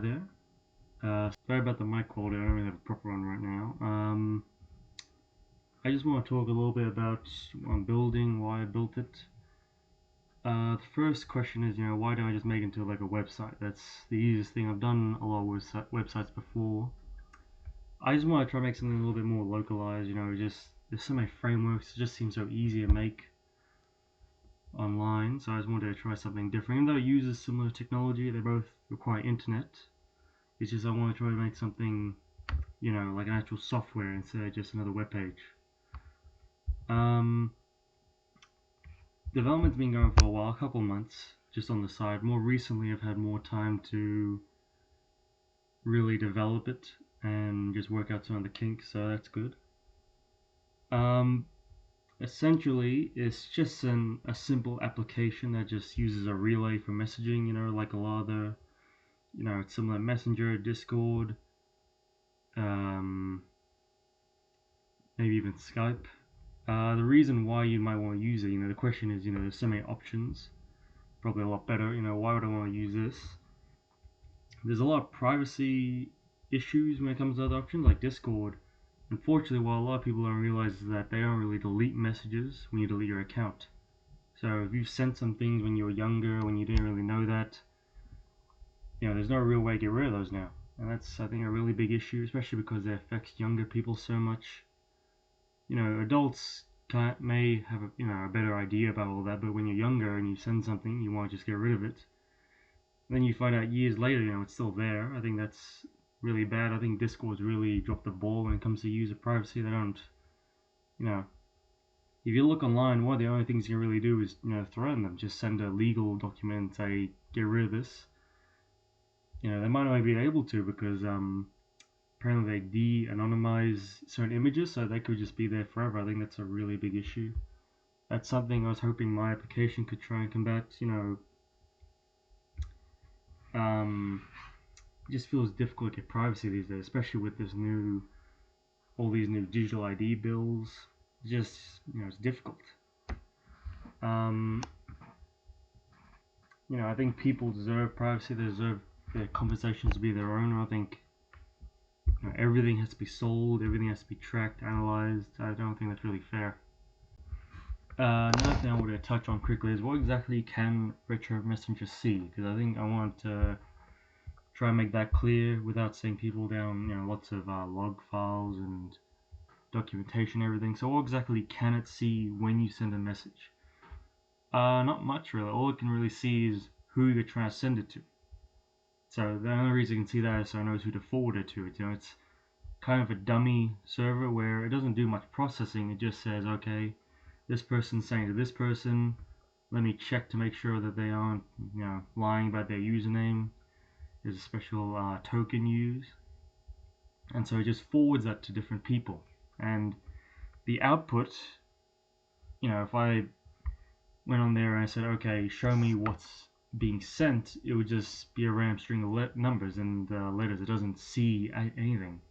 There. Sorry about the mic quality. I don't really have a proper one right now. I just want to talk a little bit about what I'm building, why I built it. The first question is, why don't I just make it into like a website? That's the easiest thing. I've done a lot of websites before. I just want to try to make something a little bit more localized. Just there's so many frameworks. It just seems so easy to make online. So I just wanted to try something different. Even though it uses similar technology, they both require internet. It's just I want to try to make something, like an actual software instead of just another web page. Development's been going for a while, a couple months, just on the side. More recently, I've had more time to really develop it and just work out some of the kinks, so that's good. Essentially, it's just a simple application that just uses a relay for messaging, like a lot of the, it's similar Messenger, Discord, maybe even Skype. The reason why you might want to use it, the question is, there's so many options, probably a lot better. Why would I want to use this? There's a lot of privacy issues when it comes to other options like Discord. Unfortunately, what a lot of people don't realize is that they don't really delete messages when you delete your account. So if you've sent some things when you were younger, when you didn't really know that, there's no real way to get rid of those now. And that's, I think, a really big issue, especially because it affects younger people so much. Adults may have a better idea about all that, but when you're younger and you send something, you want to just get rid of it. And then you find out years later, it's still there. I think that's really bad. I think Discord's really dropped the ball when it comes to user privacy. They don't, if you look online, one of the only things you can really do is, threaten them. Just send a legal document and say, get rid of this. They might not be able to because apparently they de-anonymize certain images, so they could just be there forever. I think that's a really big issue. That's something I was hoping my application could try and combat. It just feels difficult to get privacy these days, especially with all these new digital ID bills. Just, it's difficult. I think people deserve privacy. They deserve their conversations to be their own. I think everything has to be sold, everything has to be tracked, analyzed. I don't think that's really fair. Another thing I wanted to touch on quickly is what exactly can Retro Messenger see? Because I think I want to try and make that clear without seeing people down, lots of log files and documentation, everything. So what exactly can it see when you send a message? Not much really. All it can really see is who you're trying to send it to. So the only reason you can see that is so it knows who to forward it to. It's kind of a dummy server where it doesn't do much processing. It just says, okay, this person's saying to this person, let me check to make sure that they aren't, lying about their username. There's a special token used, and so it just forwards that to different people. And the output, if I went on there and I said, okay, show me what's being sent, it would just be a random string of numbers and letters. It doesn't see anything,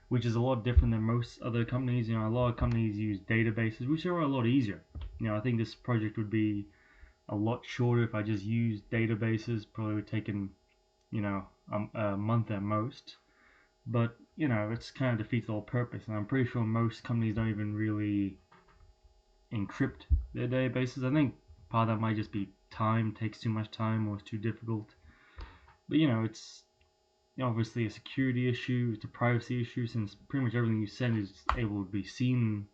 which is a lot different than most other companies. A lot of companies use databases, which are a lot easier. I think this project would be a lot shorter if I just used databases. Probably would take a month at most. But it's kind of defeats the whole purpose. And I'm pretty sure most companies don't even really encrypt their databases. I think part of that might just be time, takes too much time, or it's too difficult. But it's obviously a security issue, it's a privacy issue, since pretty much everything you send is able to be seen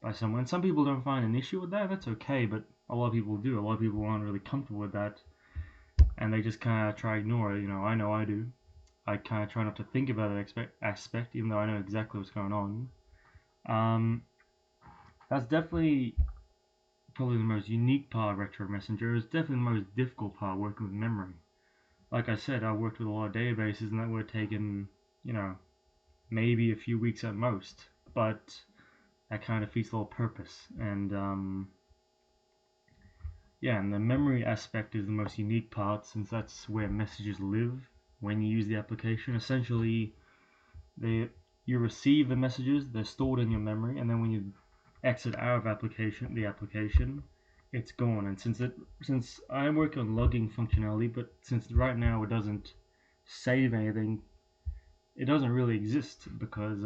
by someone. Some people don't find an issue with that, that's okay, but a lot of people do. A lot of people aren't really comfortable with that, and they just kind of try to ignore it. I know I do. I kind of try not to think about that aspect, even though I know exactly what's going on. That's definitely probably the most unique part of Retro Messenger. It's definitely the most difficult part, working with memory. Like I said, I worked with a lot of databases, and that would have taken, maybe a few weeks at most. But that kind of defeats the whole purpose. And and the memory aspect is the most unique part, since that's where messages live when you use the application. Essentially, you receive the messages, they're stored in your memory, and then when you exit out of the application, it's gone. And since I'm working on logging functionality, but since right now it doesn't save anything, it doesn't really exist, because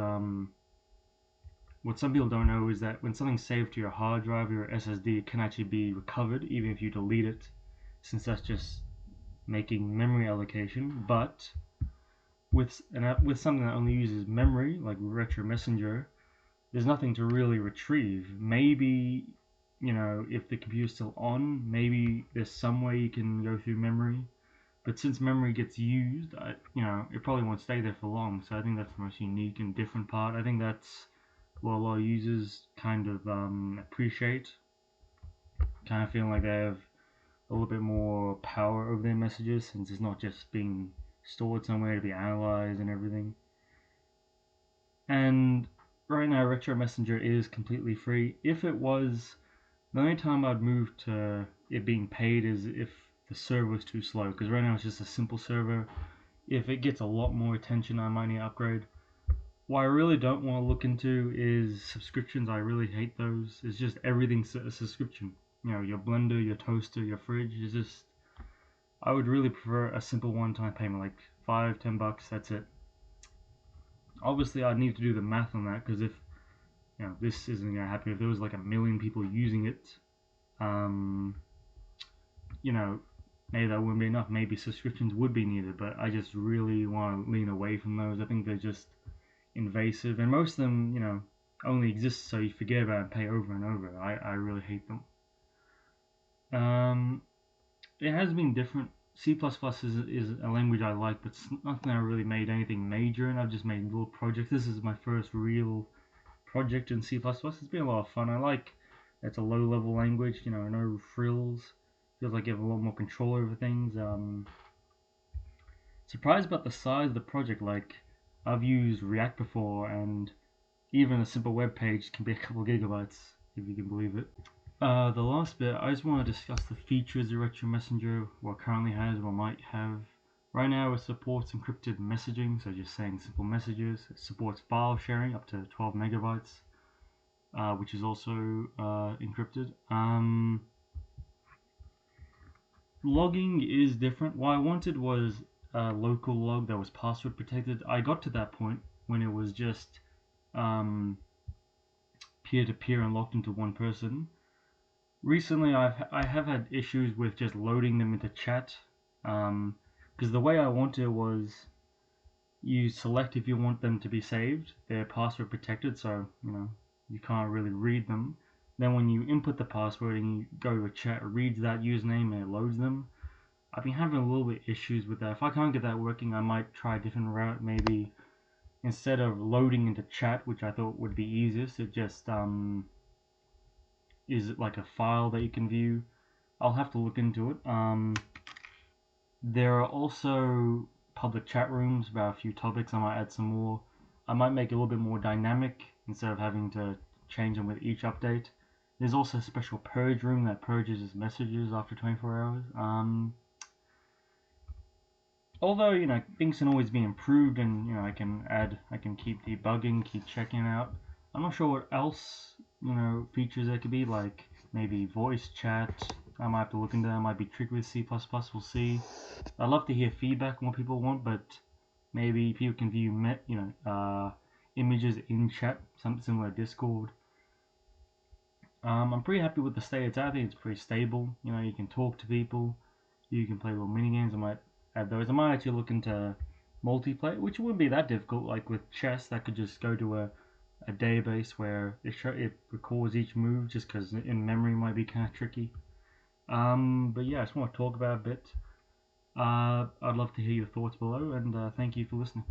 what some people don't know is that when something's saved to your hard drive or your SSD, it can actually be recovered even if you delete it, since that's just making memory allocation. But with something that only uses memory, like Retro Messenger, there's nothing to really retrieve. Maybe, if the computer's still on, maybe there's some way you can go through memory. But since memory gets used, it probably won't stay there for long. So I think that's the most unique and different part. I think that's what a lot of users kind of appreciate. Kind of feeling like they have a little bit more power over their messages, since it's not just being stored somewhere to be analyzed and everything. And right now, Retro Messenger is completely free. If it was, the only time I'd move to it being paid is if the server was too slow, because right now it's just a simple server. If it gets a lot more attention, I might need to upgrade. What I really don't want to look into is subscriptions. I really hate those. It's just everything's a subscription. Your blender, your toaster, your fridge is just. I would really prefer a simple one-time payment, like $5-10. That's it. Obviously, I'd need to do the math on that, because if this isn't gonna happen, if there was like 1 million people using it, maybe that wouldn't be enough. Maybe subscriptions would be needed, but I just really want to lean away from those. I think they're just invasive, and most of them, only exist so you forget about it and pay over and over. I really hate them. It has been different. C++ is a language I like, but it's nothing I really made anything major, and I've just made little projects. This is my first real project in C++. It's been a lot of fun. I like it's a low-level language, no frills. Feels like you have a lot more control over things. Surprised about the size of the project. Like, I've used React before, and even a simple web page can be a couple gigabytes, if you can believe it. The last bit, I just want to discuss the features of Retro Messenger, what it currently has, what it might have. Right now it supports encrypted messaging, so just saying simple messages. It supports file sharing up to 12 megabytes, which is also encrypted. Logging is different. What I wanted was a local log that was password protected. I got to that point when it was just peer-to-peer and locked into one person. Recently, I have had issues with just loading them into chat, because the way I wanted it was you select if you want them to be saved. They're password protected, so you can't really read them. Then when you input the password and you go to a chat, it reads that username and it loads them. I've been having a little bit issues with that. If I can't get that working, I might try a different route. Maybe instead of loading into chat, which I thought would be easiest, it just is like a file that you can view. I'll have to look into it. There are also public chat rooms about a few topics. I might add some more. I might make it a little bit more dynamic instead of having to change them with each update. There's also a special purge room that purges messages after 24 hours. Although, things can always be improved, and, I can keep debugging, keep checking it out. I'm not sure what else, features there could be, like maybe voice chat. I might have to look into that. It might be tricky with C++, we'll see. I'd love to hear feedback on what people want, but maybe people can view, images in chat, something similar to Discord. I'm pretty happy with the state it's at. I think it's pretty stable. You can talk to people, you can play little mini games. I might add those. I might actually look into multiplayer, which wouldn't be that difficult. Like with chess, that could just go to a database where it records each move, just because in memory might be kind of tricky. But yeah, I just want to talk about it a bit. I'd love to hear your thoughts below, and thank you for listening.